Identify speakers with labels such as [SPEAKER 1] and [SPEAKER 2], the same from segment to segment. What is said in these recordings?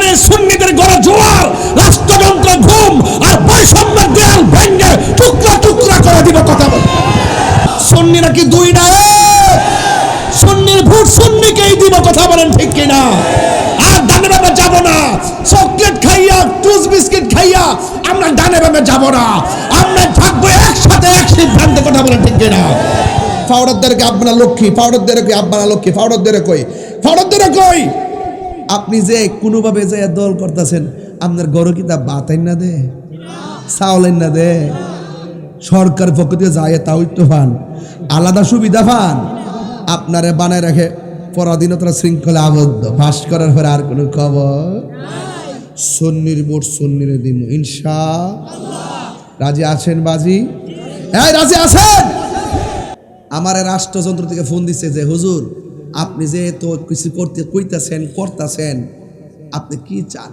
[SPEAKER 1] বাংলাদেশের সুন্নিদের গড়ে জোয়ার, রাষ্ট্রযন্ত্র ঘুম আর বৈষম্যের দেয়াল ভেঙে টুকরা টুকরা করে দিব। কথা বল, সুন্নিরা কি দুই না? সুন্নির ভোট সুন্নিকেই দিব। কথা বলেন ঠিক কিনা? আর ডানে বামে যাব না। চকলেট খাইয়া, টুস বিস্কিট খাইয়া আমরা ডানে বামে যাব না। আমরা থাকবো একসাথে, এক সিদ্ধান্তে। কথা বলেন ঠিক কিনা? ফাউডারদেরকে আপনারা লক্ষ্মী, ফাউডারদেরকে আপনারা লক্ষ্মী, ফাউডারদেরকে কই, ফাউডারদেরকে কই। আপনি যে কোনোভাবে যে দল করতেছেন, আপনার গরু কি তা বাতাইন না দে, চাউলেন না দে, সরকার পক্ষ থেকে যায় তাও তো পান, আলাদা সুবিধা পান। আপনারে বানায় রাখে পরাধীনতার শৃঙ্খলা আবদ্ধ। পাস করার পরে আর কোনো খবর। সুন্নির ভোট সুন্নিরে দিব ইনশাআল্লাহ। রাজি আছেন বাজি? হ্যাঁ, রাজি আছেন? আমার রাষ্ট্রযন্ত্র থেকে ফোন দিচ্ছে যে হুজুর, আপনি যে তো কিছু করতে করতেছেন, আপনি কি চান?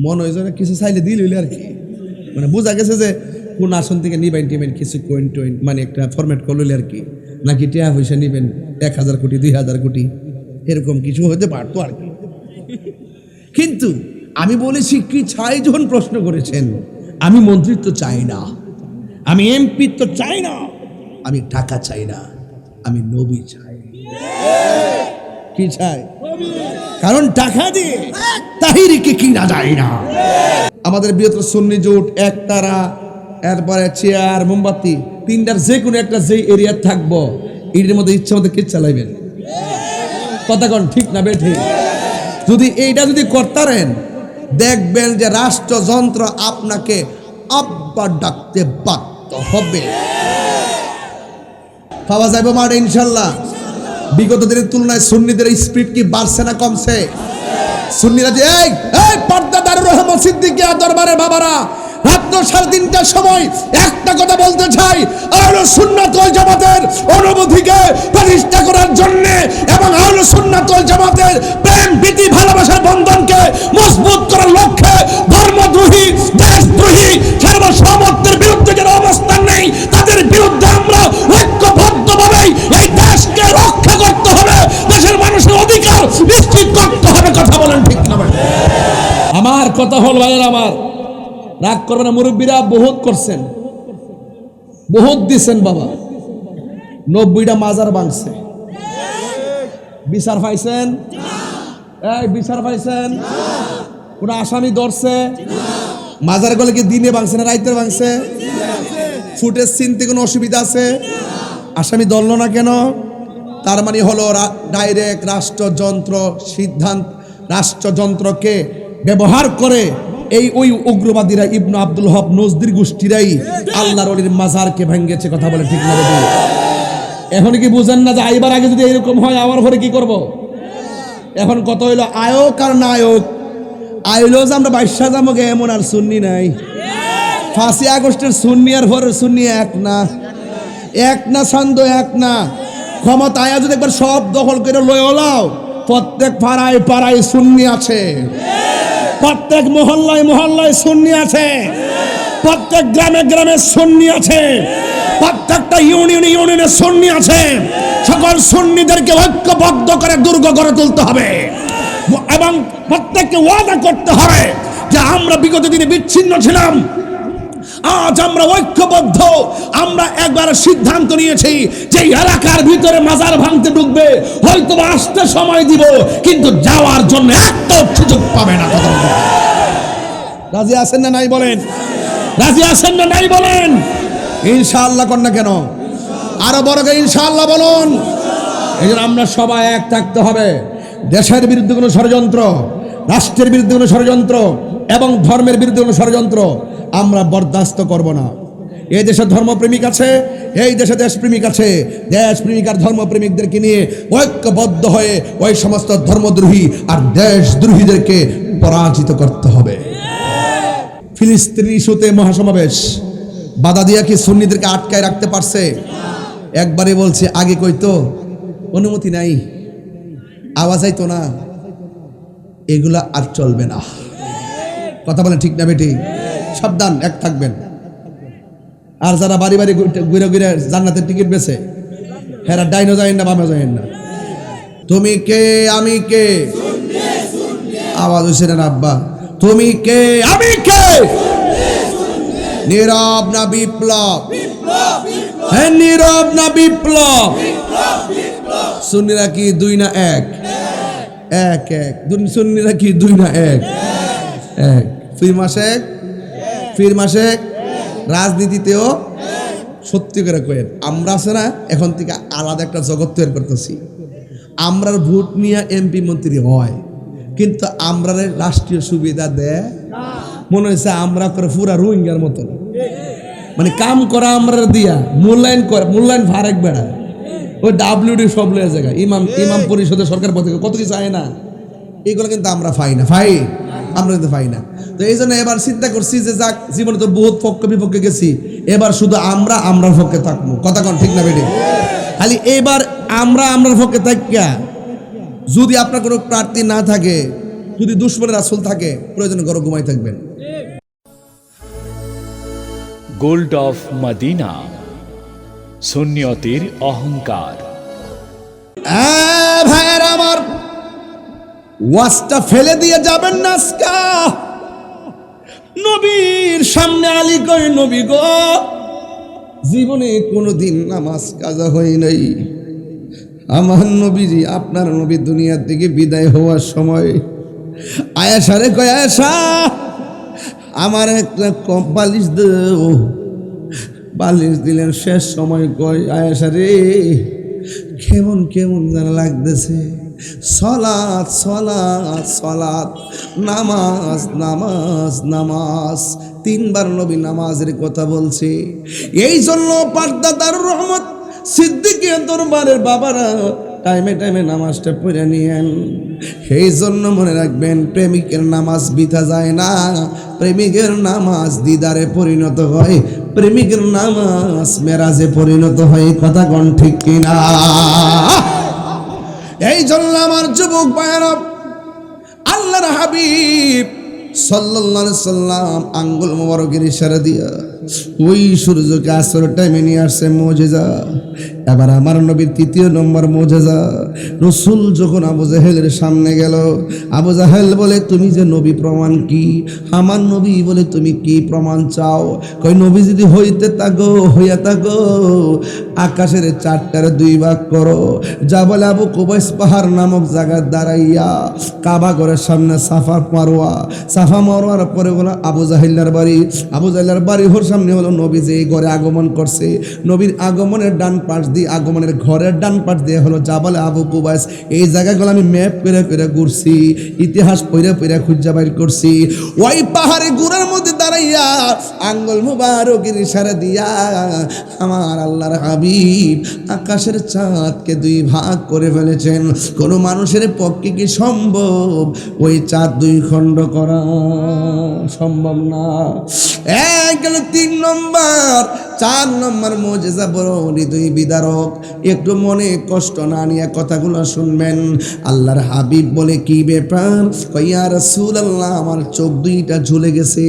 [SPEAKER 1] মনে হয় যেন কিছু চাইলে দিল আর কি, মানে বোঝা গেছে যে কোন আসন থেকে নিবেন টিবেন কিছু কোয়েন টোয়েন, মানে একটা ফরম্যাট করলে আর কি, নাকি টাকা পয়সা নিবেন 1000 কোটি 2000 কোটি, এরকম কিছু হতে পারতো আর কি। কিন্তু আমি বলেছি কি চাই, যখন প্রশ্ন করেছেন, আমি মন্ত্রিত্ব চাই না, আমি এমপি তো চাই না, আমি টাকা চাই না, আমি নবী চাই। কি চাই? কারণ টাকা দিয়ে তাহিরিকে কিনা যায় না। আমাদের বৃহত্তর সুন্নি জোট, একতারা, এরপরে চেয়ার, মোমবাতি, তিনটার যে কোনো একটা যে এরিয়া থাকবো, এর মধ্যে ইচ্ছা মতো কে চালাইবেন? কথা কন ঠিক না বেঠে? যদি এইটা যদি করতারেন, দেখবেন যে রাষ্ট্রযন্ত্র আপনাকে আব্বা ডাকতে বাধ্য হবে। পাওয়া যাবে মাঠে ইনশাল্লাহ। বিগত দিনের তুলনায় সুন্নিদের স্পিড কি বাড়ছে না কমছে? সুন্নিরা যে এই পর্দা দারুর রহমান সিদ্দিকিয়া দরবারের বাবারা, রাত 3:30টার সময় একটা কথা বলতে চাই, আহলে সুন্নাত ওয়াল জামাতের অনুভূতিকে প্রতিষ্ঠা করার জন্য এবং আহলে সুন্নাত ওয়াল জামাতের প্রেম প্রীতি ভালোবাসার বন্ধনকে মজবুত করার লক্ষ্যে ধর্মদ্রোহী, দেশদ্রোহী, সার্বভৌমত্বের বিরুদ্ধে যারা অবস্থান নেই, তাদের বিরুদ্ধে আমরা ঐক্যবদ্ধভাবে এই দেশকে রক্ষা করতে হবে, দেশের মানুষের অধিকার নিশ্চিত করতে হবে। কথা বলেন ঠিক না? আমার কথা হল ভাইয়ের, আমার রাগ করবে না, মুরব্বীরা বহুত করছেন, বহুত দিছেন বাবা। 90টা মাজার ভাঙছে, বিচার পাইছেন? এই বিচার পাইছেন? কোন আসামি ধরছে? মাজার গুলো কি দিনে ভাঙছে না রাইতে ভাঙছে? ফুটেজ চিনতে কোনো অসুবিধা আছে? আসামি ধরলো না কেন? তার মানে হলো ডাইরেক্ট রাষ্ট্রযন্ত্র সিদ্ধান্ত, রাষ্ট্রযন্ত্রকে ব্যবহার করে এই ওই উগ্রবাদীরা, ইবনে আব্দুল হক নজদির গোষ্ঠীরাই আল্লাহর ওলির মাজারকে ভেঙেছে। কথা বলে ঠিক না? এখন কি বুঝেন না যে আইবার আগে যদি এরকম হয় আমার ঘরে কি করব? এখন কত হইলো আয়োগ আর নায়ক। আইলো যে আমরা 22 জামকে এমন আর সুন্নি নাই। 5 আগস্টের সুন্নি আর ভোরের সুন্নি এক না, এক না ছন্দ এক না। ক্ষমতায় যদি একবার সব দখল করে লয়ে ওলাও, প্রত্যেক পাড়ায় পাড়ায় সুন্নি আছে, প্রত্যেক মহল্লায় মহল্লায় সুন্নি আছে, প্রত্যেক গ্রামে গ্রামে সুন্নি আছে, প্রত্যেকটা ইউনিয়নে ইউনিয়নে সুন্নি আছে। সকল সুন্নিদেরকে ঐক্যবদ্ধ করে দুর্গ গড়ে তুলতে হবে এবং প্রত্যেককে ওয়াদা করতে হবে যে আমরা বিগত দিনে বিচ্ছিন্ন ছিলাম, আজ আমরা ঐক্যবদ্ধ। আমরা একবার সিদ্ধান্ত নিয়েছি যে এলাকার ভিতরে মাজার ভাঙতে ঢুকবে, হয়তো আসতে সময় দিব, কিন্তু যাওয়ার জন্য একটা সুযোগ পাবে না। রাজি আছেন না নাই বলেন? রাজি আছেন না নাই বলেন? ইনশাআল্লাহ কর না কেন? আরো বড় করে ইনশাআল্লাহ বলুন। এই জন্য আমরা সবাই এক থাকতে হবে। দেশের বিরুদ্ধে কোনো ষড়যন্ত্র, রাষ্ট্রের বিরুদ্ধে কোনো ষড়যন্ত্র এবং ধর্মের বিরুদ্ধে কোনো ষড়যন্ত্র আমরা বরদাস্ত করব না। এই দেশে ধর্মপ্রেমিক আছে, এই দেশে দেশপ্রেমিক আছে। দেশপ্রেমিক আর ধর্মপ্রেমিকদেরকে নিয়ে ঐক্যবদ্ধ হয়ে ওই সমস্ত ধর্মদ্রোহী আর দেশদ্রোহীদেরকে পরাজিত করতে হবে। ফিলিস্তিনি ইস্যুতে মহাসমাবেশ, বাধা দিয়া কি সুন্নিদেরকে আটকায় রাখতে পারছে? একবারে বলছে, আগে কইতো অনুমতি নাই, আওয়াজ আইতো না, এগুলা আর চলবে না। কথা বলেন ঠিক না বেটি? সাবধান, এক থাকবেন। আর যারা বাড়ি বাড়ি ঘুরে ঘুরে জান্নাতের টিকিট বেছে, হেরা ডাইনো যায় না, বামে যায় না। তুমি কে আমি কে, আওয়াজ হইছে না আব্বা? তুমি কে, আমি কে? নীরব না বিপ্লব? হ্যাঁ, নীরব না বিপ্লব? সুন্নিরা কি দুই না এক? এক এক। সুন্নিরা কি দুই না এক? এক। ফির মাসেক, ফির মাসেক। রাজনীতিতেও সত্যি করে কয়েন, আমরা আছে না এখন থেকে আলাদা একটা জগৎ তৈরি করতেছি। আমরার ভোট নিয়ে এমপি মন্ত্রী হয়, কিন্তু আমরা রাষ্ট্রীয় সুবিধা দেয়। মনে হয়েছে আমরা করে পুরা রোহিঙ্গার মতন, মানে কাম করা আমরা দিয়া মূল্যায়ন করে, মূল্যায়ন ফারেক বেড়া ওই ডাব্লিউডি সব লয়ে জায়গায় ইমাম পরিষদের সরকার পথে কত কিছু আয় না, এগুলো কিন্তু আমরা পাই না, আমরা কিন্তু পাই না। তো এই জন্য এবার চিন্তা করছি যে যাক, জীবনে তো বহুত পক্ষ বিপক্ষে গেছি, এবার শুধু আমরার পক্ষে থাকবো। কথা কোন ঠিক না বেটে? খালি এবার আমরার পক্ষে থাকিয়া, যদি আপনার কোনো প্রার্থী না থাকে, যদি দুশমনের রাসূল থাকে, প্রয়োজনে ঘরে ঘুমাই থাকবেন।
[SPEAKER 2] গোল্ড অফ মদিনা, সুন্নিয়তের অহংকার।
[SPEAKER 1] ভাইয়ের আমার, ওয়াজটা ফেলে দিয়ে যাবেন না আজকা। নবীর সামনে আলী কয়, নবী গো, জীবনে কোনোদিন নামাজ কাজা হয় নাই। আমার নবীজি, আপনার নবী দুনিয়ার থেকে বিদায় হওয়ার সময় আয়েশা রে কয়, আয়েশা আমার একটা কম বালিশ দাও। বালিশ দিলেন, শেষ সময় কয়, আয়েশা রে কেমন কেমন যেন লাগতেছে, সলাত সলাত সলাত, নামাজ নামাজ নামাজ। তিনবার নবী নামাজের কথা বলছে। এই জন্য পর্দাদার রহমত সিদ্দিকের দরবারের বাবারা টাইমে টাইমে নামাজটা পড়ে নিয়েন। সেই জন্য মনে রাখবেন, প্রেমিকের নামাজ বৃথা যায় না, প্রেমিকের নামাজ দিদারে পরিণত হয়, প্রেমিকের নামাজ মেরাজে পরিণত হয়। কথা কোন ঠিক কিনা? এই জন্য আমার যুবক ভাইয়েরা, আল্লাহর হাবিব সাল্লাল্লাহু আলাইহি সাল্লাম আঙ্গুল মোবারকের ইশারা দিয়া ওই সূর্যকে আসর টাইমে নিয়ে আসছে মুজিজা। এবার আমার নবীর তৃতীয় নম্বর মুজিজা, রাসূল যখন আবু জাহেলের সামনে গেল, আবু জাহেল বলে, তুমি যে নবী, প্রমাণ কি? আমার নবী বলে, তুমি কি প্রমাণ চাও? কই, নবী যদি হইয়া থাকো, আকাশের চারটার দুই ভাগ করো, যা বলে আবু কুবাইস পাহাড় নামক জায়গায় দাঁড়াইয়া কাবা ঘরের সামনে সাফা মারওয়ার পরে হলো আবু জাহেলের বাড়ি। আবু জাহেলের বাড়ি ওর সামনে হলো নবী যে ঘরে আগমন করছে। নবীর আগমনের ডান পাশ দিয়ে, আগমনের ঘরের ডান পাশ দিয়ে হলো জাবালে আবু কুবাইস। এই জায়গাগুলো আমি ম্যাপ করে করে ঘুরছি, ইতিহাস পড়ে পড়ে খুঁজে বাইর করছি। ওই পাহাড়ে গুড়ার মধ্যে দাঁড়াইয়া আঙ্গুল মুবারকের ইশারা দিয়া আমার আল্লাহর হাবিব আকাশের চাঁদকে দুই ভাগ করে ফেলেছেন। কোনো মানুষের পক্ষে কি সম্ভব ওই চাঁদ দুই খণ্ড করা? সম্ভব না। এক গেল 3 নম্বর। 4 নম্বর মুজিজা বড় হৃদয় বিদারক, একটু মনে কষ্ট না নিয়ে কথাগুলো শুনবেন। আল্লাহর হাবিব বলে, কি ব্যাপার? ইয়া রাসূলুল্লাহ, আমার চোখ দুইটা ঝুলে গেছে।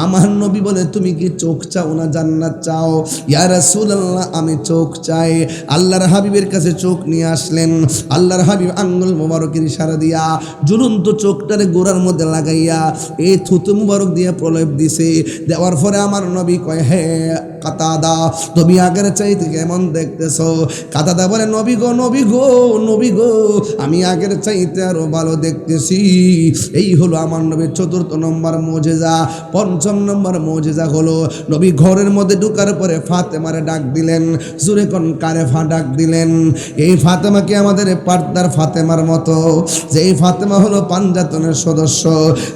[SPEAKER 1] আমার নবী বলে, তুমি কি চোখ চাও না জান্নাত চাও? ইয়া রাসূলুল্লাহ, আমি চোখ চাই। আল্লাহর হাবিবের কাছে চোখ নিয়ে আসলেন। আল্লাহর হাবিব আঙ্গুল মোবারকের ইশারা দিয়া ঝুলন্ত চোখটারে গোড়ার মধ্যে লাগাইয়া এই থুতু মুবারক দিয়ে প্রলেপ দিছে। দেওয়ার পরে আমার নবী কয়, হে কাতাদা, তুমি আগের চাইতে কেমন দেখতেছো? কাতাদা বলে, নবী গো নবী গো নবী গো, আমি আগের চাইতে আরো ভালো দেখতেছি। এই হলো আমার নবীর 4র্থ নম্বর মুজিজা। 5ম নম্বর মুজিজা হলো, নবী ঘরের মধ্যে ঢুকার পরে ফাতেমারে ডাক দিলেন। জোরে কোন কারে ডাক দিলেন? এই ফাতেমাকে আমাদের পর্দার ফাতেমার মতো, যে এই ফাতেমা হলো পাঞ্জাতনের সদস্য,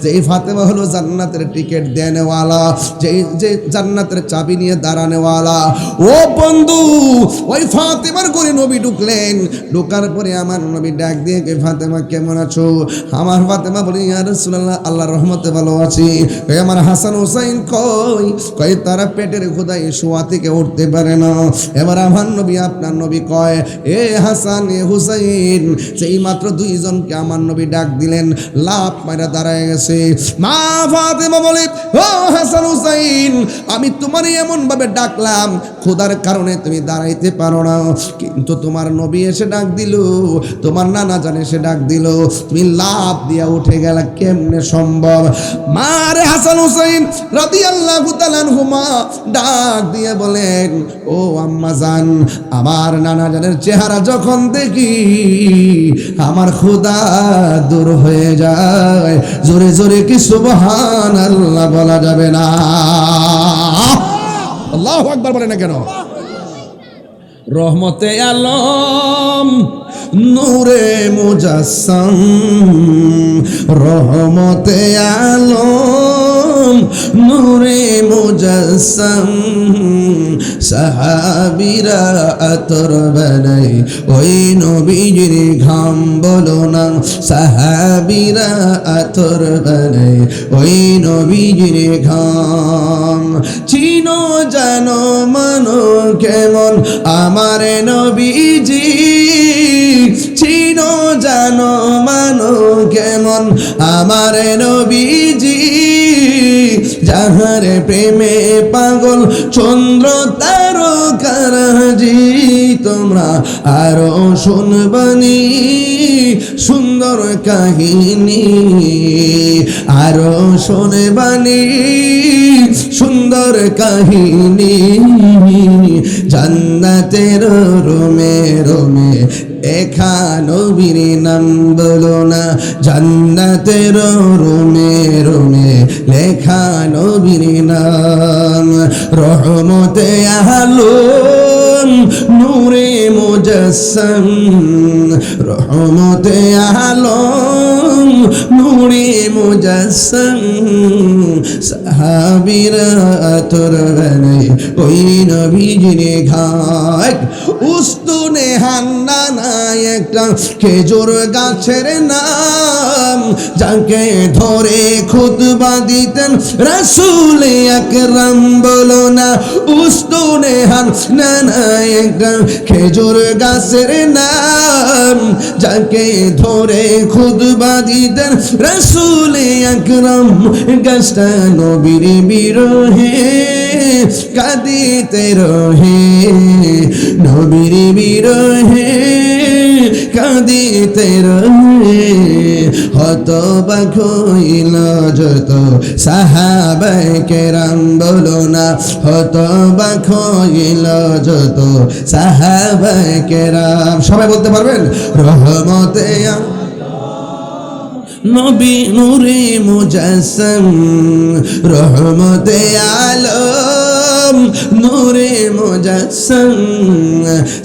[SPEAKER 1] যে এই ফাতেমা হলো জান্নাতের টিকিট দেনেওয়ালা, যে জান্নাতের চাবি নিয়ে দাঁড়ানেওয়ালা। ও বন্ধু, ওই ফাতেমার ঘরে নবী ঢুকলেন। ঢোকার পরে আমার নবী ডাক দিয়ে, কে ফাতেমা কেমন আছো? আমার ফাতেমা বলে, ইয়া রাসূলুল্লাহ, আল্লাহর রহমতে ভালো আছি। আমার হাসান হুসাইন কই তারা পেটের ক্ষুধায় শোয়া থেকে উঠতে পারে না। এবার আমার নবী, আপনার নবী কয়, এ হাসান এ হুসাইন। সেই মাত্র 2 জনকে আমার নবী ডাক দিলেন, লাফ মারা দাঁড়ায় গেছে। মা ফাতেমা বলে, ও হাসান হুসাইন, আমি তোমারই এমন ভাবে ডাক ডাকলাম, খোদার কারণে তুমি দাঁড়াইতে পারো না, কিন্তু তোমার নবী এসে ডাক দিল, তোমার নানা জান এসে ডাক দিল, তুমি লাফ দিয়া উঠে গেলা, কেমনে সম্ভব? মারে হাসান হুসাইন রাদিয়াল্লাহু তাআলা আনহুমা ডাক দিয়ে বলেন, ও আম্মা জান, আমার নানা জানের চেহারা যখন দেখি আমার ক্ষুধা দূর হয়ে যায়। জোরে জোরে কি সুবহানাল্লাহ বলা যাবে না? আল্লাহু আকবার বলে না কেন? রহমতে আলম নূরে মুজাসসাম, রহমতে আলম নূরে মুজাসসাম, সাহাবীরা আতর বানাই ওই নবীজির ঘাম, বলো না সাহাবীরা আতর বানাই ওই নবীজির ঘাম। চিনো জানো মানো কেমন আমার নবীজি, চিনো জানো মানো কেমন আমার নবীজি, যাহার প্রেমে পাগল চন্দ্র তারকারাজি। তোমরা আরো শুনবানি সুন্দর কাহিনী, আরো শুনবানি সুন্দর কাহিনী, জান্নাতের রোমে রোমে লেখা নবীর নাম, বলো না জান্নাতের রোমে রোমে লেখা নবীর নাম। রহমতে আলম নূরে মুজাসসাম, রহমতে আলম নূরে মুজাসসাম, সাহাবীরা আতর বানাই ওই নবীজির ঘাট। উস্তুনে হান্নানা একটা খেজুর গাছের নাম, যাকে ধরে খুতবা দিতেন রাসূল আকরাম, বলো না উস্তুনে হান্নানা একটা খেজুর গাছের নাম, যাকে ধরে খুতবা দিতেন রাসূল আকরাম। গাছটা নবীর বিরহে কাঁদিতে রহে, নবীর বিরহে কাঁদিতে রহে, হতবাক হইল যত সাহাবায়ে কেরাম, বলো না হতবাক হইল যত সাহাবায়ে কেরাম। সবাই বলতে পারবেন? রহমতে নবী নূরে মুজাসসাম, রহমতে আলম নূরে মুজাসসাম,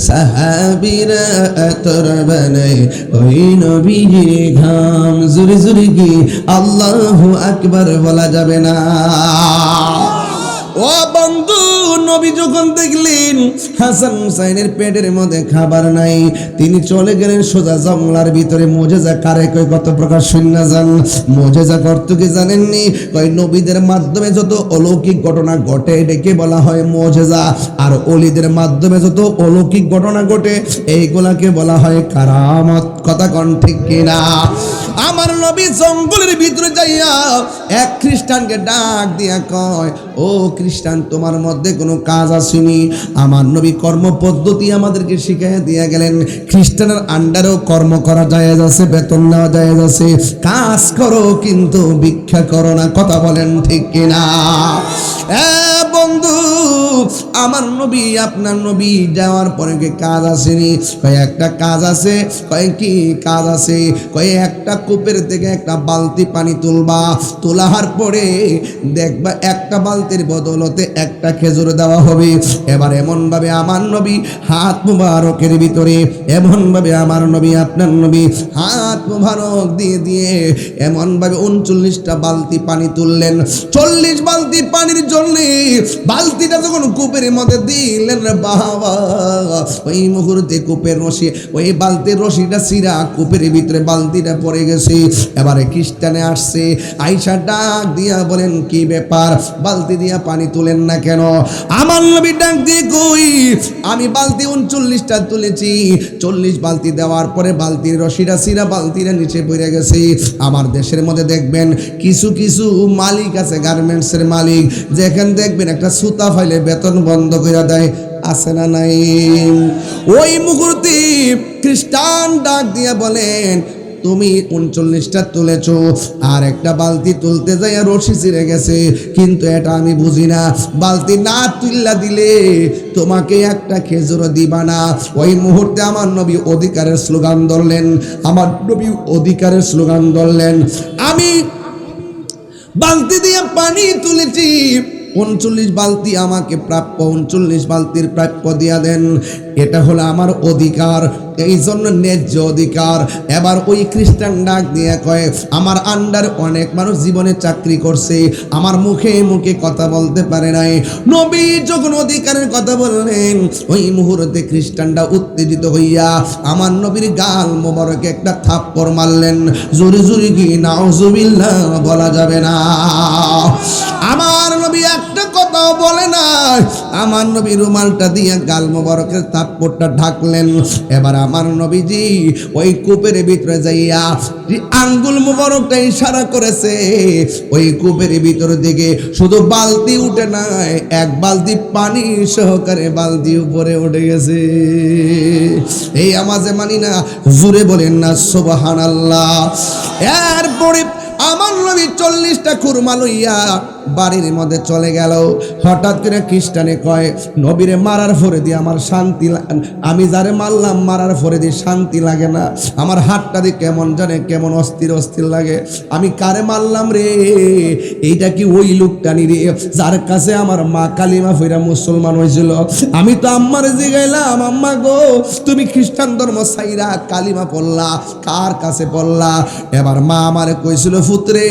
[SPEAKER 1] সাহাবীরা আতর বানাই ওই নবীজির ঘাম। জোরে জোরে কি আল্লাহু আকবার বলা যাবে না? ও বন্ধু, নবী যখন দেখলেন হাসান হুসাইনের পেটের মধ্যে খাবার নাই, তিনি চলে গেলেন সোজা জঙ্গলার ভিতরে। মুজিজা কারে কয় কত প্রকার শূন্য যান, মুজিজা করতে কি জানেননি? কয় নবীদের মাধ্যমে যত অলৌকিক ঘটনা ঘটে এটাকে বলা হয় মুজিজা, আর ওলিদের মাধ্যমে যত অলৌকিক ঘটনা ঘটে এইগুলাকে বলা হয় কারামত। কথা কোন ঠিক কিনা? আমার নবী জঙ্গলের ভিতরে যাইয়া এক খ্রিস্টানকে ডাক দিয়া কয়, ও খ্রিস্টান, তোমার মধ্যে কোনো কাজ আসেনি? আমার নবী কর্ম পদ্ধতি আমাদেরকে শিখাইয়া দিয়া গেলেন। খ্রিস্টানের আন্ডারেও কর্ম করা জায়েজ আছে, বেতন নেওয়া জায়েজ আছে, কাজ করো কিন্তু ভিক্ষা করো না। কথা বলেন ঠিক কিনা? বন্ধু, আমার নবী আপনার নবী যাওয়ার পরে কি কাজ আসেনি? কয় একটা কাজ আছে। কয় কি কাজ আছে? কয় একটা কূপের থেকে একটা বালতি পানি তুলবা, তোলার পরে দেখবা একটা বালতির বদলতে একটা খেজুর দেওয়া হবে। এবার এমন ভাবে আমার নবী হাত মুবারকের ভিতরে, এমন ভাবে আমার নবী আপনার নবী হাত মুবারক দিয়ে দিয়ে এমন ভাবে 39টা বালতি পানি তুললেন। 40 বালতি পানির জন্য বালতিটা যখন কূপের মধ্যে দিলেন রে বাবা, ওই মুহূর্তে কূপের রশি, ওই বালতির রশিটা ছিঁড়া কূপের ভিতরে বালতিটা পড়ে গেছে। এবারে খ্রিস্টানে আসছে, আইসা ডাক দিয়া বলেন, কি ব্যাপার, বালতি দিয়া পানি তুলেন না কেন? আমার নবী ডাক দিয়ে কই, আমি বালতি 39টা তুলেছি, 40 বালতি দেওয়ার পরে বালতির রশিটা ছিঁড়া বালতিটা নিচে পড়ে গেছে। আমার দেশের মধ্যে দেখবেন কিছু কিছু মালিক আছে, গার্মেন্টসের মালিক, যেখানে দেখবেন একটা সুতা ফাইলে বেতন বন্ধ করে দেয়, আছে না নাই? ওই মুহূর্তে খ্রিস্টান ডাক দিয়ে বলেন, তুমি 39টা তুলেছো, আর একটা বালতি তুলতে যাই রশি ছিঁড়ে গেছে, কিন্তু এটা আমি বুঝি না, বালতি না তুললা দিলে তোমাকে একটা খেজুরও দিবা না। ওই মুহূর্তে আমার নবী অধিকারের স্লোগান ধরলেন, আমার নবী অধিকারের স্লোগান ধরলেন, আমি বালতি দিয়ে পানি তুলেছি, 39 বালতি আমাকে প্রাপ্য, 39 বালতির প্রাপ্য দিয়া দেন, এটা হলো আমার অধিকার, এই জন্য ন্যায্য অধিকার। এবার ওই খ্রিস্টান ডাক দিয়ে কয়, আমার আন্ডার অনেক মানুষ জীবনে চাকরি করছে, আমার মুখে মুখে কথা বলতে পারে নাই। নবী যখন অধিকারের কথা বললেন, ওই মুহূর্তে খ্রিস্টানরা উত্তেজিত হইয়া আমার নবীর গাল মোবারকে একটা থাপ্পড় মারলেন। জোরে জোরে কি নাউজুবিল্লাহ বলা যাবে না? আমার নবী একটা কথাও বলে না, আমার নবী রুমালটা দিয়ে গাল মোবারকের থাপ্পড়টা ঢাকলেন। এবার আমার নবীজি ওই কূপের ভিতরে যাইয়া আঙ্গুল মোবারকটা ইশারা করেছে, ওই কূপের ভিতর দিকে শুধু বালতি উঠে নাই, এক বালতি পানি সহকারে বালতি উপরে উঠে গেছে। এই আমাজে মানি না, জুড়ে বলেন না সুবহানাল্লাহ। এরপরে আমার নবী 40টা খুরমা লইয়া বাড়ির মধ্যে চলে গেল। হঠাৎ করে খ্রিস্টানে কয়, নবীরে মারার পরে দিয়ে আমার শান্তি, আমি যারে মারলাম মারার পরে দিয়ে শান্তি লাগে না, আমার হাতটা দিয়ে কেমন জানে কেমন অস্থির অস্থির লাগে, আমি কারে মারলাম রে? এইটা কি ওই লোকটানি রে যার কাছে আমার মা কালিমা ফিরা মুসলমান হয়েছিল? আমি তো আম্মার জিগাইলাম, আম্মা গো তুমি খ্রিস্টান ধর্ম ছাইরা কালিমা পড়লা, কার কাছে পড়লা? এবার মা আমারে কইছিল, পুত্রে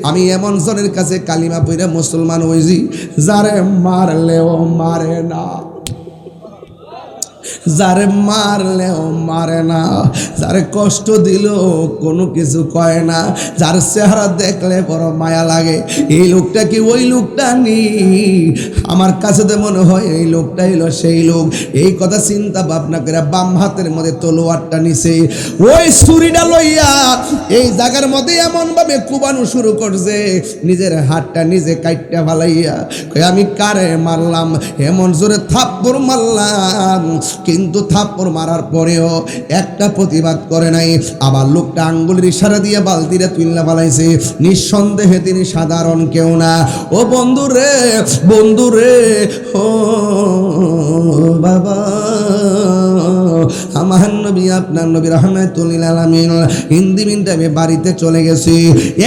[SPEAKER 1] আমি এমন জনের কাছে কালিমা পড়া মুসলমান হইছি যারে মারলেও মারে না, যারে মারলেও মারে না, যারে কষ্ট দিল কোনো কিছু কয় না, যার চেহারা দেখলে বড় মায়া লাগে। এই লোকটা কি ওই লোকটা নি? আমার কাছে তো মনে হয় এই লোকটা হলো সেই লোক। এই কথা চিন্তা ভাবনা করে বাম হাতের মধ্যে তলোয়ারটা নিছে, ওই ছুরিটা লইয়া এই জায়গার মধ্যে এমন ভাবে কুবানো শুরু করছে, নিজের হাতটা নিজে কাইটটা ফালাইয়া আমি কারে মারলাম, এমন জোরে থাপ্পড় মারলাম, কিন্তু থাপ্পড় মারার পরেও একটা প্রতিবাদ করে নাই। আবার লোকটা আঙ্গুলের ইশারা দিয়ে বালতিটা তুললা ফালাইছে। নিঃসন্দেহে তিনি সাধারণ কেউ না। ও বন্ধু রে, বন্ধু রে, ও বাবা, আমার নবী আপনার নবী রাহমাতুল লিল আলামিন হিন্দি মিনটামে বাড়িতে চলে গেছে।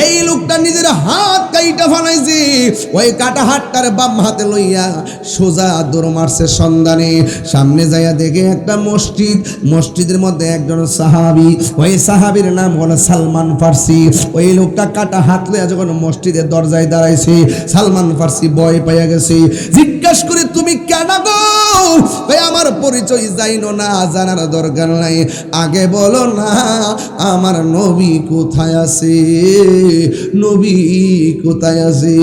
[SPEAKER 1] এই লোকটা নিজের হাত কাইটা ফালাইছে, ওই কাটা হাতটার বাম হাতে লইয়া সোজা দৌড় মারছে সন্ধানে। সামনে যাইয়া দেখে একটা মসজিদ, মসজিদের মধ্যে একজন সাহাবী, ওই সাহাবীর নাম হলো সালমান ফার্সি। ওই লোকটা কাটা হাত লইয়া যখন মসজিদের দরজায় দাঁড়াইছে, সালমান ফার্সি ভয় পাইয়া গেছে। জিজ্ঞাসা করে, তুমি কেন গো? ভাই আমার পরিচয় জানো না? জানার দরকার নাই, আগে বলো না আমার নবী কোথায় আছে, নবী কোথায় আছে?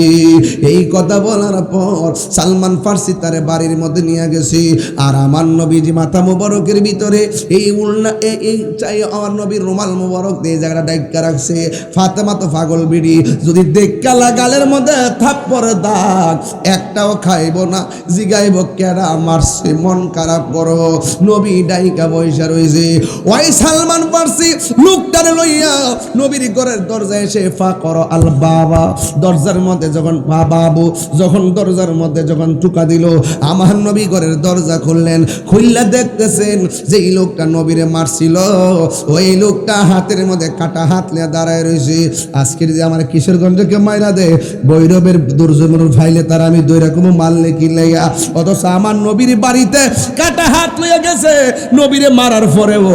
[SPEAKER 1] এই কথা বলার পর সালমান ফার্সি তারে বাড়ির মধ্যে নিয়ে গেছে। আর আমার নবীজি মাথা মোবারকের ভিতরে এই উল্না এই চাই আমার নবীর রুমাল মোবারক দিয়ে জায়গাটা ডাইকা রাখছে। ফাতেমা তো পাগল বিড়ি, যদি দেখা লাগালের মধ্যে থাপ্পড় দাগ একটাও খাইব না, জিগাইব কেডা মারছে, মন খারাপ করব। নবী ডাইকা বৈশা রইছে। ওই সালমান ফার্সি লোকটারে লইয়া নবীর ঘরের দরজায় এসে ফা করো আল বাবা, দরজার মধ্যে যখন বাবু যখন দরজার মধ্যে যখন টুকা দিল, আমার নবী ঘরের দরজা খুললেন। খুললা দেখতেছেন যে এই লোকটা নবীরে মারছিল, ওই লোকটা হাতের মধ্যে কাটা হাত নিয়ে দাঁড়ায় রয়েছে। আজকের যে আমার কিশোরগঞ্জকে মাইরা দে বৈরবের দুর্জমর ফাইলে তার আমি দুই রকম মারলে কি লাইয়া, অথচ আমার নবীর বাড়িতে কাটা হাত লইয়া গেছে। নবীরে মারার পরেও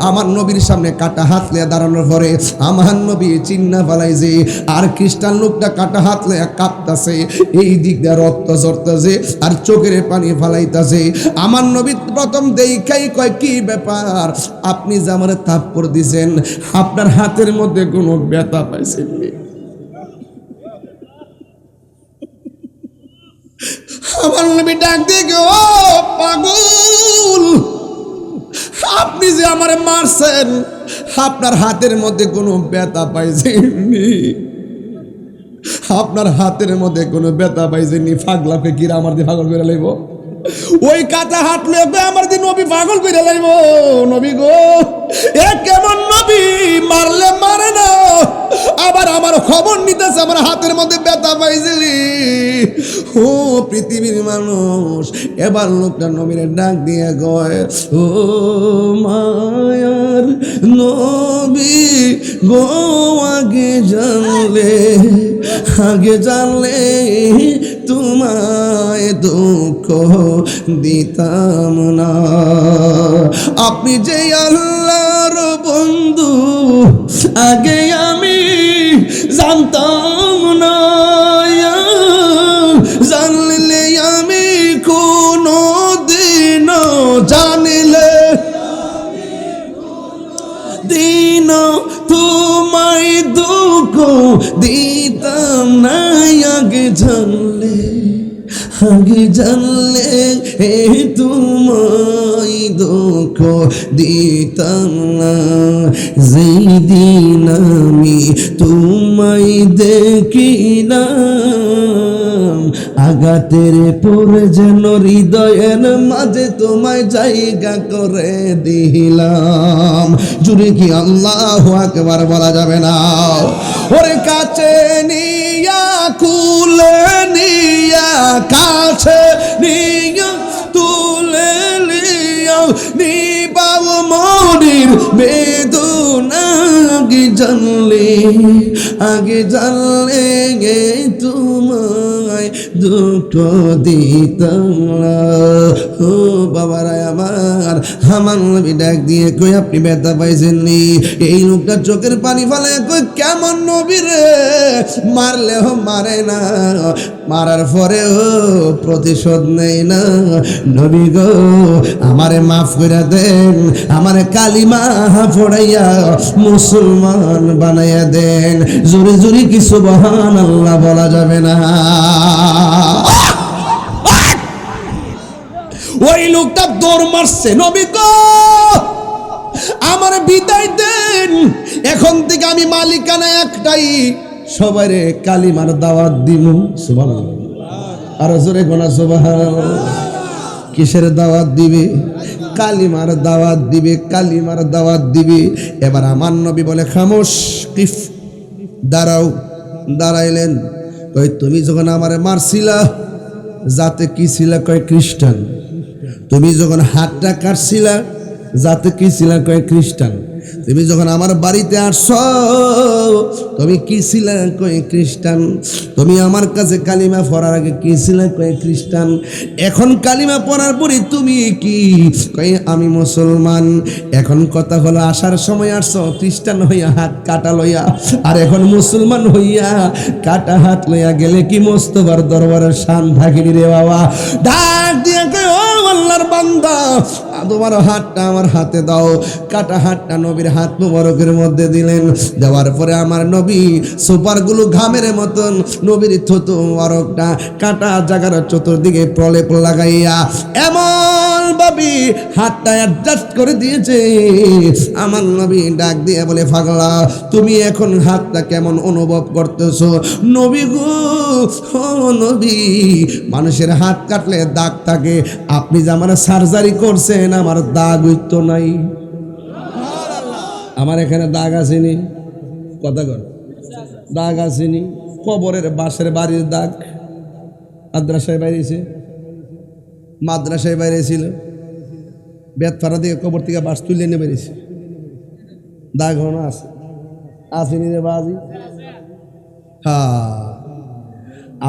[SPEAKER 1] আমার নবীর সামনে কাটা হাত লইয়া দাঁড়ানোর পরে আমার নবী চিন্না ফালাইছে। আর খ্রিস্টান লোকটা কাটা হাত লইয়া কাঁপতাছে, এই দিক দিয়ে রক্ত ঝরতেছে আর চোখের পানি ফালাইতাছে। আমার নবী প্রথম দেখাই কয়, কি ব্যাপার আপনি যে আমার থাপ্পড় দিছেন, আপনার হাতের মধ্যে কোনো ব্যথা পাইছেন? আমার নবী ডাক দিয়ে, ও পাগল, আপনি যে আমারে মারছেন আপনার হাতের মধ্যে কোনো ব্যথা পাইছেননি? আপনার হাতের মধ্যে কোনো ব্যথা পাইছেনি, পাগলাকে কিরা আমার দিয়ে পাগল করে লাইব। ওই কাটা হাত লেগে আমার দিয়ে নবী পাগল করে লাইব। নবী গো, এ কেমন নবী, মারলে মারে না, আবার আমার খবর নিতেছে আমার হাতের মধ্যে ব্যথা পাইছিলি। ও পৃথিবীর মানুষ, এবার লোকটা নবীর ডাক দিয়ে কয়, ও মায়ার নবী গো, আগে জানলে তোমায় দুঃখ দিতাম না। আপনি যে আল্লাহর বন্ধু আগে আমি জানতাম না, জানলে আমি কোনো দিন জানিলে দিন তোমায় দুঃখ দিতাম না। আগে জানলে তোমায় দুঃখ দিতাম না। যেই দিন আমি তোমায় দেখিলাম, আঘাতের পরে যেন হৃদয়ের মাঝে তোমায় জায়গা করে দিলাম। জুড়ে কি আল্লাহু আকবার বলা যাবে না? ওরে কাছে নিয়া কুলে নিয়া, কাছে নিয়া তুলে নিয়া, নিবাব মনির বেদনা। আগে জানলে তোমায় দুঃখ দিতাম না। ও বাবারা আমার নবী ডাক দিয়ে কই, আপনি ব্যথা পাইছেননি? এই লোকটা চোখের পানি ফেলে কই, কেমন নবী রে, মারলেও মারে না, মারার পরেও প্রতিশোধ নেই না। নবী গো, আমারে মাফ করে দেন, আমারে কালিমা পড়াইয়া মুসলমান বানাইয়া দেন। জোরে জোরে কি সুবহানাল্লাহ বলা যাবে না? ওই লোকটা দৌড় মারছে, নবী গো আমার বিদায় দেন, এখন থেকে আমি মালিকানা একটাই, সবাইরে কালিমার দাওয়াত দিব। সুবহানাল্লাহ, আর জোরে গোনা সুবহানাল্লাহ। কিসের দাওয়াত দিবে? কালিমার দাওয়াত দিবে, কালিমার দাওয়াত দিবে। এবার আমার নবী বলে, খামোশ, কিফ, দাঁড়াও। দাঁড়াইলেন। কই, তুমি যখন আমারে মারছিলা যাতে কি ছিলা? কয় খ্রিস্টান। তুমি যখন হাতটা কাটছিলা যাতে কি ছিলা? কয় খ্রিস্টান। তুমি যখন আমার বাড়িতে আসছো তুমি কি ছিলা? কয় খ্রিস্টান। তুমি আমার কাছে কালিমা পড়ার আগে কি ছিলা? কয় খ্রিস্টান। এখন কালিমা পড়ার পরে তুমি কি? কয় আমি মুসলমান। এখন কথা হলো, আসার সময় আসছো খ্রিস্টান হইয়া হাত কাটা লইয়া, আর এখন মুসলমান হইয়া কাটা হাত লইয়া গেলে কি মোস্তফার দরবারের শান থাকিনি রে বাবা? ডাক দিয়ে কয়, ও আল্লাহর বান্দা, তোমার হাতটা আমার হাতে দাও। কাটা হাতটা নবীর হাত মুবারকের মধ্যে দিলেন। দেওয়ার পরে আমার নবী সুপারগুলো ঘামের মতন নবীর থুতু মুবারকটা কাটা জায়গার চতুর্দিকে প্রলেপ লাগাইয়া এমন ভাবে হাতটা অ্যাডজাস্ট করে দিয়েছে। আমার নবী ডাক দিয়ে বলে, পাগলা, তুমি এখন হাতটা কেমন অনুভব করতেছো? নবী গো, ও নবী, মানুষের হাত কাটলে দাগ থাকে, আপনি যে আমার সার্জারি করছেন আমার দাগ হইতো নাই। আমার এখানে দাগ আসেনি, কথা কর, দাগ আসেনি। কবরের বাসের বাড়ির দাগ মাদ্রাসায় বাইরেছে, মাদ্রাসায় বাইরেছিল, বেতফাড়া থেকে কবর থেকে বাস তুলে নিয়ে বেরিয়েছে, দাগ হনো আছে, আসেনি রে বাজি। হ্যাঁ,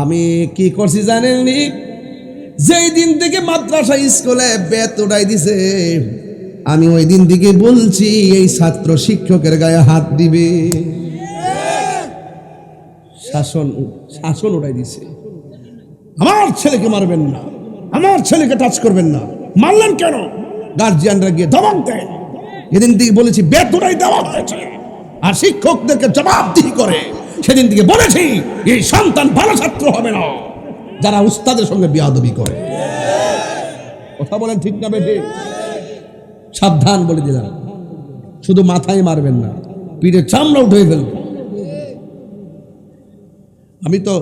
[SPEAKER 1] আমি কি করছি জানেননি? যেই দিন থেকে মাদ্রাসা স্কুলে বেত উঠাই দিছে, আমি ওই দিন থেকে বলছি এই ছাত্র শিক্ষকের গায়ে হাত দিবে। শাসন উঠাই দিছে, আমার ছেলেকে মারবেন না, আমার ছেলেকে টাচ করবেন না। মারলেন কেন? গার্জিয়ানরা গিয়ে ধমক দেয়। এদিন থেকে বলেছি বেত উঠাই দেওয়া হয়েছে, আর শিক্ষকদেরকে জবাবদিহি করে। সেদিন থেকে বলেছি এই সন্তান ভালো ছাত্র হবে না যারা উস্তাদের সঙ্গে বিয়াদবি করে। কথা বলেন ঠিক না বেঠে? সাবধান বলে দিলাম, শুধু মাথায় মারবেন না, পিঠে চামড়া উঠে ফেলবে। আমি তো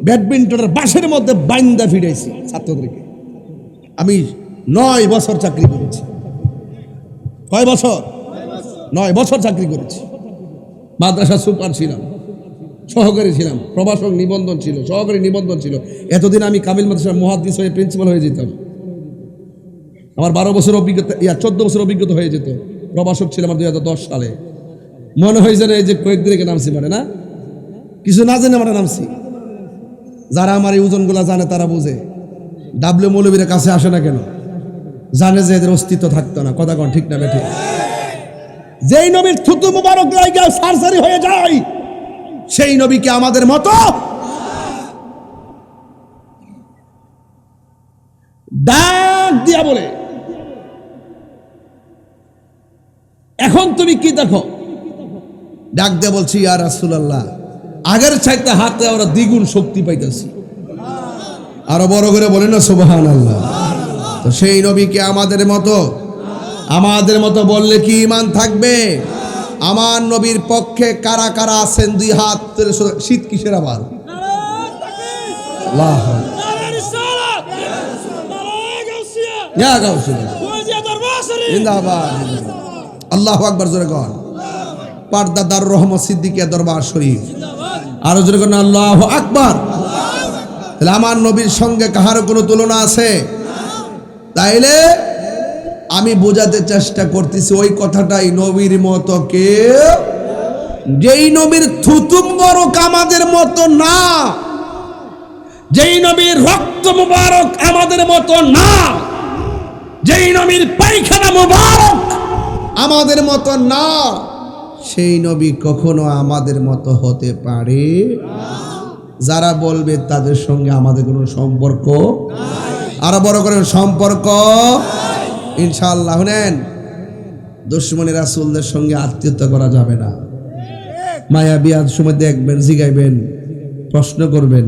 [SPEAKER 1] ব্যাডমিন্টনের বাসের মধ্যে বাইন্দা ফিরেছি ছাত্রদেরকে। আমি 9 বছর চাকরি করেছি। কয় বছর? 9 বছর চাকরি করেছি। মাদ্রাসা সুপার ছিলাম, সহকারী ছিলাম, প্রভাষক নিবন্ধন ছিল, সহকারী নিবন্ধন ছিল। এতদিন আমি কামিল মাদ্রাসার মুহাদ্দিস হয়ে প্রিন্সিপাল হয়ে যেতাম। আমার 12 বছর অভিজ্ঞতা, 14 বছর অভিজ্ঞতা হয়ে যেত। প্রভাষক ছিলাম আমার 2010 সালে। মনে হয় যেন এই যে কয়েকদিন আগে নামছি, মানে না কিছু না জেনে আমরা নামছি। যারা আমার এই ওজনগুলা জানে তারা বুঝে। ডাব্লিউ মৌলবীর কাছে আসে না কেন? জানে যে এদের অস্তিত্ব থাকতো না। কথা কন ঠিক না বেঠিক? যেই নবীর থুতু মুবারক লাইগা সার্জারি হয়ে যায়, সেই নবীকে আমাদের মতো ডাক দিয়া বলে। এখন তুমি কি দেখো? ডাক দিয়া বলছি, ইয়া রাসূলুল্লাহ, আগের চাইতে হাতে আমরা দ্বিগুণ শক্তি পাইতেছি। আরো বড় করে বলেন না সুবহানাল্লাহ। তো সেই নবীকে আমাদের মতো বললে কি ঈমান থাকবে? আমার নবীর পক্ষে কারা কারা আছেন? 2 হাত তুলে। শীত কিসের আবার? আল্লাহ ইয়া গাউসিয়া জিন্দাবাদ। আল্লাহু আকবার জোরে কর। পারদা দার রহমত সিদ্দিকিয়া দরবার শরীফ। আরো জোরে কর আল্লাহু আকবার। তাহলে আমার নবীর সঙ্গে কাহারও কোনো তুলনা আছে? তাইলে আমি বোঝাতে চেষ্টা করতেছি ওই কথাটাই, নবীর মতো কেউ, যেই নবীর থুতু মুবারক আমাদের মতো না, যেই নবীর রক্ত মুবারক আমাদের মতো না, যেই নবীর পায়খানা মুবারক আমাদের মতো না, সেই নবী কখনো আমাদের মতো হতে পারে। যারা বলবে তাদের সঙ্গে আমাদের কোনো সম্পর্ক, আরো বড় করে সম্পর্ক ইনশাআল্লাহ। শুনেন, দুশমনি রাসূলদের সঙ্গে আত্মীয়তা করা যাবে না। মায়া বিয়াদ সময় দেখবেন, জিগাইবেন, প্রশ্ন করবেন,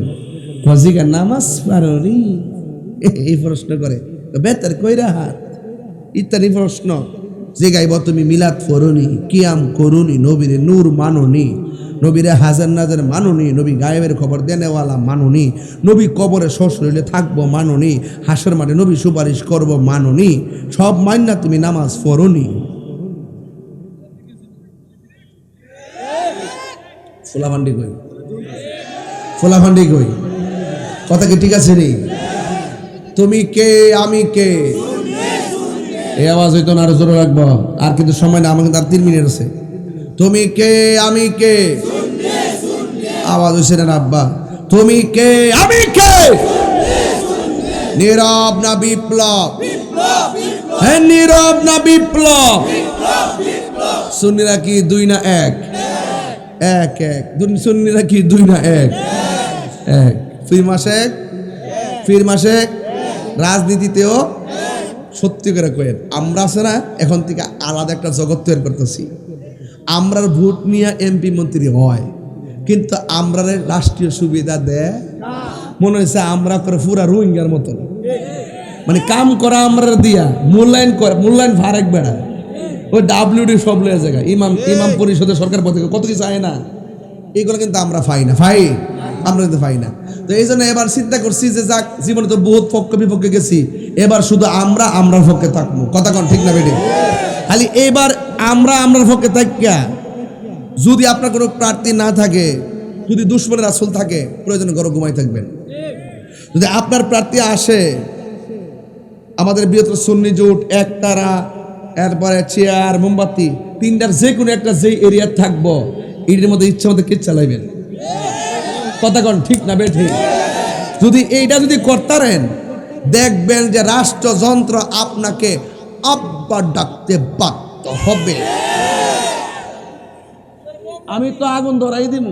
[SPEAKER 1] জিগা নামাজ পারোনি, এই প্রশ্ন করে বেতার কইরা হাত ইত্যাদি প্রশ্ন জিগাইব। তুমি মিলাদ পড়োনি, কিয়াম করুনি, নবীরে নূর মানোনি, নবীরে হাজার নাজার মানোনি, নবী গায়েবের খবর দেনেওয়ালা মানোনি, নবী কবরে শ্বশুরে থাকবো মানোনি, হাসর মাঠে নবী সুপারিশ করব মানোনি, সব মান্না তুমি নামাজ পড়োনি। ফোলাফান্ডি কই? ফোলাফান্ডি কই? কথা কি ঠিক আছে রে? তুমি কে, আমি কে? এই আওয়াজ হইতো না, আরো জোরে রাখবো। আর কিন্তু সময় না, আমার কিন্তু আর 3 মিনিট আছে। তুমি কে, আমি কে? আওয়াজ হইছে না আব্বা? তুমি কে, আমি কে? নীরব না বিপ্লব? হ্যাঁ, নীরব না বিপ্লব? সুন্নিরা কি 2 না 1? 1 সুন্নিরা কি 2 না 1? ফির মাসে রাজনীতিতেও সত্যি করে কয়েন আমরা আছে না, এখন থেকে আলাদা একটা জগৎ তৈরি করতেছি। আমরার ভোট নিয়ে এমপি মন্ত্রী হয়, কিন্তু আমরার রাষ্ট্রীয় সুবিধা দেয়। মনে হয়েছে আমরা করে পুরা রোহিঙ্গার মতন, মানে কাম করা আমরা দিয়া মূল্যায়ন করে, মূল্যায়ন ফারেক বেড়া ওই ডাব্লিউডি সব লয়ে জায়গা, ইমাম পরিষদের সরকার পথে কত কিছু আয় না, এগুলো কিন্তু আমরা পাই না, আমরা কিন্তু পাই না। তো এই জন্য এবার চিন্তা করছি যে যাক, জীবনে তো বহুত পক্ষ বিপক্ষে গেছি, এবার শুধু আমরার পক্ষে থাকবো। কথা কন ঠিক না বেটে? খালি এবার আমরার পক্ষে থাকিয়া, যদি আপনার কোনো প্রার্থী না থাকে, যদি দুশমনের রাসূল থাকে, প্রয়োজনে ঘরে ঘুমাই থাকবেন। যদি আপনার প্রার্থী আসে, আমাদের বৃহত্তর সুন্নি জোট, একতারা, এরপরে চেয়ার, মোমবাতি, 3টার যে কোনো একটা যে এরিয়া থাকবো, এর মধ্যে ইচ্ছা মতো কে চালাইবেন। কথা কন ঠিক না বেঠিক? যদি এইটা যদি করতারেন, দেখবেন যে রাষ্ট্রযন্ত্র আপনাকে আব্বা ডাকতে বাধ্য হবে। আমি তো আগুন ধরাই দিব,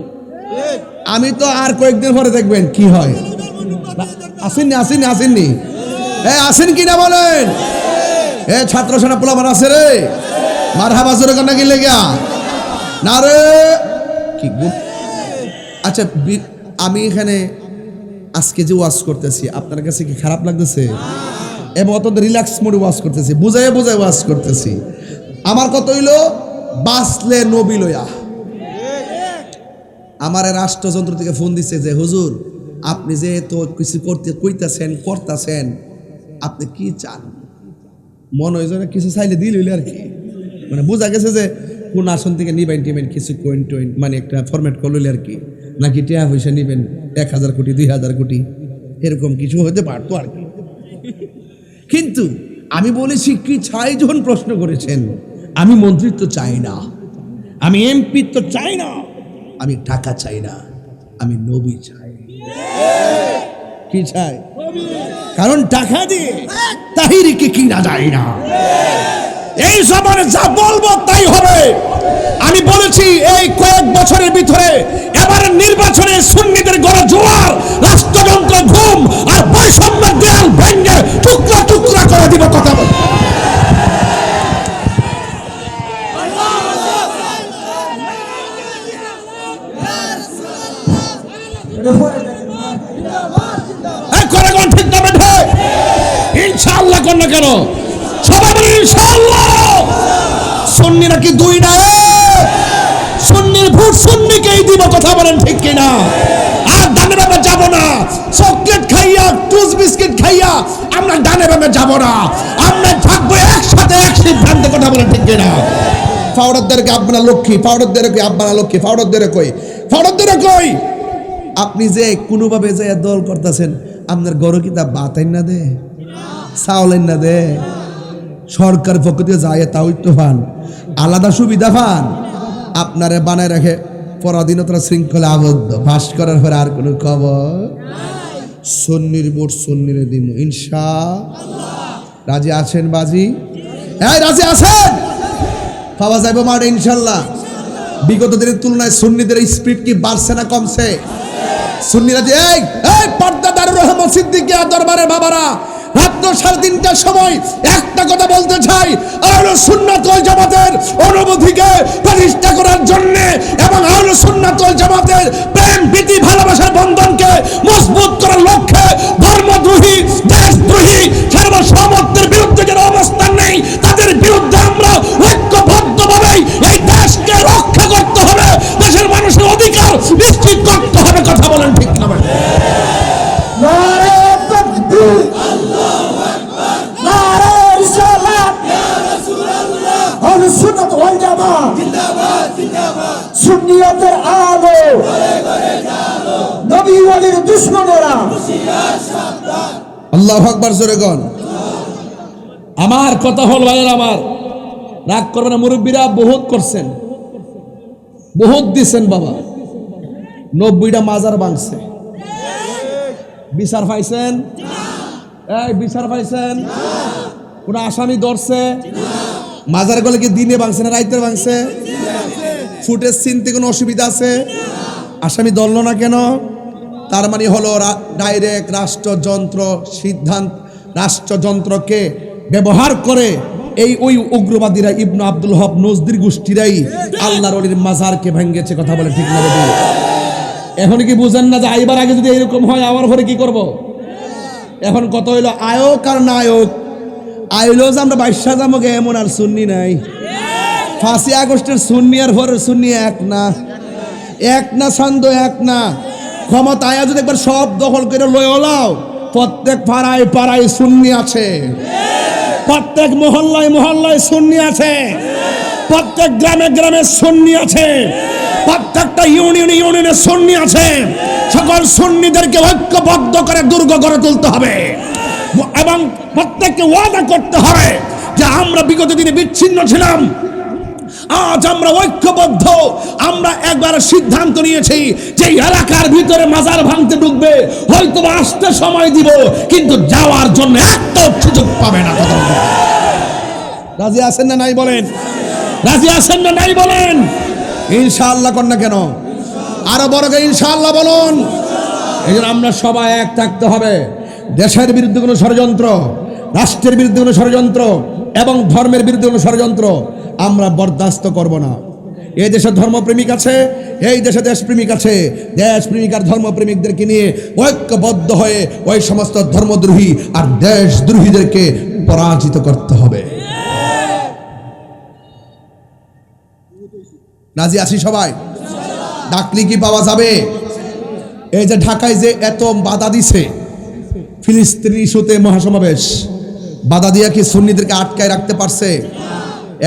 [SPEAKER 1] আমি তো আর কয়েকদিন পরে দেখবেন কি হয়। আসেননি আসেন কিনা বলেন? ছাত্র সেনা পোলাপান আছে রে, মারহাবা জোরে কান্না কি লেগা না রে? কি আচ্ছা, আমি এখানে আজকে যে ওয়াজ করতেছি, আপনার কাছে কি খারাপ লাগতেছে? এবং অত্যন্ত রিল্যাক্স মোডে ওয়াজ করতেছি, বুঝাই ওয়াজ করতেছি। আমার কথা হইল, বাঁচলে নবী লয়া। আমার রাষ্ট্রযন্ত্র থেকে ফোন দিচ্ছে যে হুজুর আপনি যে তো কিছু করতেছেন আপনি কি চান? মনে হয় যেন কিছু চাইলে দিল আর কি, মানে বোঝা গেছে যে কোন আসন থেকে নিবেন টিবেন কিছু কোয়েন মানে একটা ফরম্যাট করলে আর কি, নাকি টাকা পয়সা নিবেন 1000 কোটি 2000 কোটি এরকম কিছু হতে পারতো আর কি। কিন্তু আমি বলেছি কি চাই যখন প্রশ্ন করেছেন, আমি মন্ত্রিত্ব চাই না, আমি এমপি তো চাই না, আমি টাকা চাই না, আমি নবী চাই। কি চাই? কারণ টাকা দিয়ে তাহিরিকে কিনা যায় না। এই জমানে যা বলবো তাই হবে। আমি বলেছি এই কয়েক বছরের ভিতরে এবারের নির্বাচনে সুন্নিদের গড়ে জোয়ার, রাষ্ট্রযন্ত্র ঘুম আর বৈষম্যের দেয়াল ভেঙে টুকরা টুকরা করে দিব। কথা বল। ঠিক না বেঠে? ইনশাআল্লাহ কর না কেন? সবাই বলি ইনশাআল্লাহ। সুন্নি নাকি দুই না, সুন্নির ভোট সুন্নিকেই দিব। কথা বলেন ঠিক কিনা? আর ডানে বামে যাব না। চকলেট খাইয়া টুস বিস্কিট খাইয়া আমরা ডানে বামে যাব না, আমরা থাকবো একসাথে এক সিদ্ধান্তে। কথা বলেন ঠিক কিনা? ফাউডারদেরকে আপনারা লক্ষ্মী, ফাউডারদেরকে আপনারা লক্ষ্মী, ফাউডারদের কই? আপনি যে কোনোভাবে যে দল করতেছেন, আপনার গরু কিতাব বাতাইন না দে, চাউলেন না দে, সরকার পক্ষ থেকে যায় তাও একটু পান, আলাদা সুবিধা পান, আপনারে বানায় রাখে পরাধীনতার শৃঙ্খলা আবদ্ধ। পাস করার পরে আর কোনো খবর। সুন্নির ভোট সুন্নিরে দিব ইনশাআল্লাহ। রাজি আছেন বাজি? এই রাজি আছেন? পাওয়া যাবে মাঠে ইনশাআল্লাহ। বিগত দিনের তুলনায় সুন্নিদের স্পিড কি বাড়ছে না কমছে? সুন্নিরা যে এই পর্দা দারুর রহমান সিদ্দিকিয়া দরবারের বাবারা, রাত 3:30টার সময় একটা কথা বলতে চাই, আহলে সুন্নাত ওয়াল জামাতের অনুভূতিকে প্রতিষ্ঠা করার জন্য এবং আহলে সুন্নাত ওয়াল জামাতের প্রেম প্রীতি ভালোবাসার বন্ধনকে মজবুত করার লক্ষ্যে ধর্মদ্রোহী, দেশদ্রোহী, সার্বভৌমত্বের বিরুদ্ধে যারা অবস্থান নেই তাদের বিরুদ্ধে আমরা ঐক্যবদ্ধভাবে এই দেশকে রক্ষা করতে হবে, দেশের মানুষের অধিকার নিশ্চিত করতে হবে। কথা বলেন ঠিক না?
[SPEAKER 3] নারে তাকবীর, আল্লাহু আকবার, নারে রিসালাত, ইয়া রাসূলুল্লাহ, আহলে সুন্নাত ওয়াল জামাত জিন্দাবাদ, জিন্দাবাদ, সুন্নিয়তের আলো ঘরে ঘরে জালো, নবী ওয়ালির দুশমনেরা হুঁশিয়ার সাবধান।
[SPEAKER 1] আল্লাহু আকবার জোরে কোন। আমার কথা হল ভাইয়ের, আমার রাগ করবে না, মুরব্বীরা বহুত করছেন, বহুত দিছেন বাবা। 90টা মাজার ভাঙছে, বিচার পাইছেন? এই বিচার পাইছেন? কোন আসামি ধরছে? মাজার গুলো কি দিনে ভাঙছে না রাইতে ভাঙছে? ফুটেজ চিনতে কোনো অসুবিধা আছে? আসামি ধরল না কেন? তার মানে হলো ডাইরেক্ট রাষ্ট্রযন্ত্রকে ব্যবহার করে ওই উগ্রবাদীরা ইবনে আব্দুল হক নজদির গোষ্ঠীরাই আল্লাহর ওলির মাজারকে ভেঙেছে। কথা বলে ঠিক না? এখন কি বুঝেন না যে আইবার আগে যদি এরকম হয় আমার ঘরে কি করব? এখন কত হইলো আয়োগ আর নায়ক। আইলো যে আমরা বাইশা জামকে এমন আর সুন্নি নাই। 5ই আগস্টের সুন্নি আর ভোরের সুন্নি এক না ছন্দ এক না। ক্ষমতা আয়া যদি একবার সব দখল করে লয়ে ওলাও, প্রত্যেক পাড়ায় পাড়ায় সুন্নি আছে, প্রত্যেক মহল্লায় মহল্লায় সুন্নি আছে, প্রত্যেক গ্রামে গ্রামে সুন্নি আছে, প্রত্যেকটা ইউনিয়নে সুন্নি আছে। সকল সুন্নিদেরকে ঐক্যবদ্ধ করে দুর্গ গড়ে তুলতে হবে এবং প্রত্যেককে ওয়াদা করতে হবে যে আমরা বিগত দিনে বিচ্ছিন্ন ছিলাম, আজ আমরা ঐক্যবদ্ধ। আমরা একবার সিদ্ধান্ত নিয়েছি যে এলাকার ভিতরে মাজার ভাঙতে ঢুকবে, হয়তো আসতে সময় দিব, কিন্তু যাওয়ার জন্য একটা সুযোগ পাবে না। রাজি আছেন না নাই বলেন? রাজি আছেন না নাই বলেন? ইনশাআল্লাহ কর না কেন? আরো বড় করে ইনশাআল্লাহ বলুন। এই জন্য আমরা সবাই এক থাকতে হবে। দেশের বিরুদ্ধে কোনো ষড়যন্ত্র, রাষ্ট্রের বিরুদ্ধে কোনো ষড়যন্ত্র এবং ধর্মের বিরুদ্ধে কোনো ষড়যন্ত্র আমরা বরদাস্ত করব না। এই দেশে ধর্মপ্রেমিক আছে, এই দেশে দেশপ্রেমিক আছে। দেশপ্রেমিক আর ধর্মপ্রেমিকদেরকে নিয়ে ঐক্যবদ্ধ হয়ে ওই সমস্ত ধর্মদ্রোহী আর দেশদ্রোহীদেরকে পরাজিত করতে হবে। রাজি আছি সবাই? ডাকলি কি পাওয়া যাবে? এই যে ঢাকায় যে এত বাধা দিছে, ফিলিস্তিনি ইস্যুতে মহাসমাবেশ, বাধা দিয়া কি সুন্নিদেরকে আটকায় রাখতে পারছে?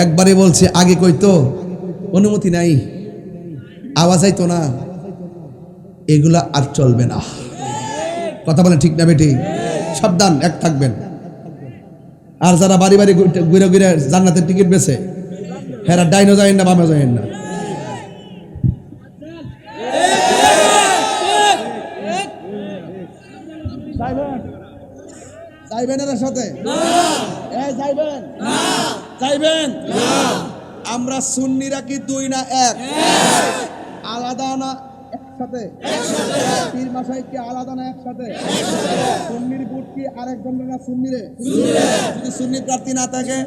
[SPEAKER 1] একবারে বলছে, আগে কইতো অনুমতি নাই, আওয়াজ আইতো না, এগুলা আর চলবে না। কথা বলেন ঠিক না বেটি? সাবধান, এক থাকবেন। আর যারা বাড়ি বাড়ি ঘুরে ঘুরে জান্নাতের টিকিট বেছে, হেরা ডাইনো যায় না, বামে যায় না। যাইবেন এর সাথে? যাইবেন? যাইবেন? আমরা সুন্নিরা কি দুই না এক? আলাদা না একসাথে? পীর মাসাই কি আলাদা না একসাথে? সুন্নির ভোট কি আরেকজনের না সুন্নিরে? যদি সুন্নি প্রার্থী না থাকে,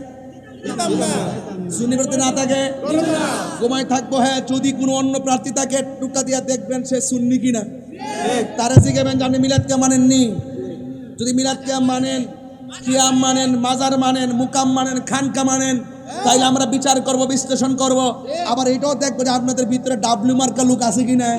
[SPEAKER 1] সুন্নি প্রার্থী না থাকে, ঘুমাই থাকবো। হ্যাঁ, যদি কোনো অন্য প্রার্থী থাকে, টুকা দিয়া দেখবেন সে সুন্নি কিনা। তারা জিজ্ঞাবেন যে আপনি মিলাদ কে মানেননি? যদি মিলাদ কিয়াম মানেন, কিয়াম মানেন, মাজার মানেন, মুকাম মানেন, খানকা মানেন, তাইলে আমরা বিচার করব, বিশ্লেষণ করব। আবার এটাও দেখবো যে আপনাদের ভিতরে ডাব্লিউ মার্কা লোক আছে কিনা।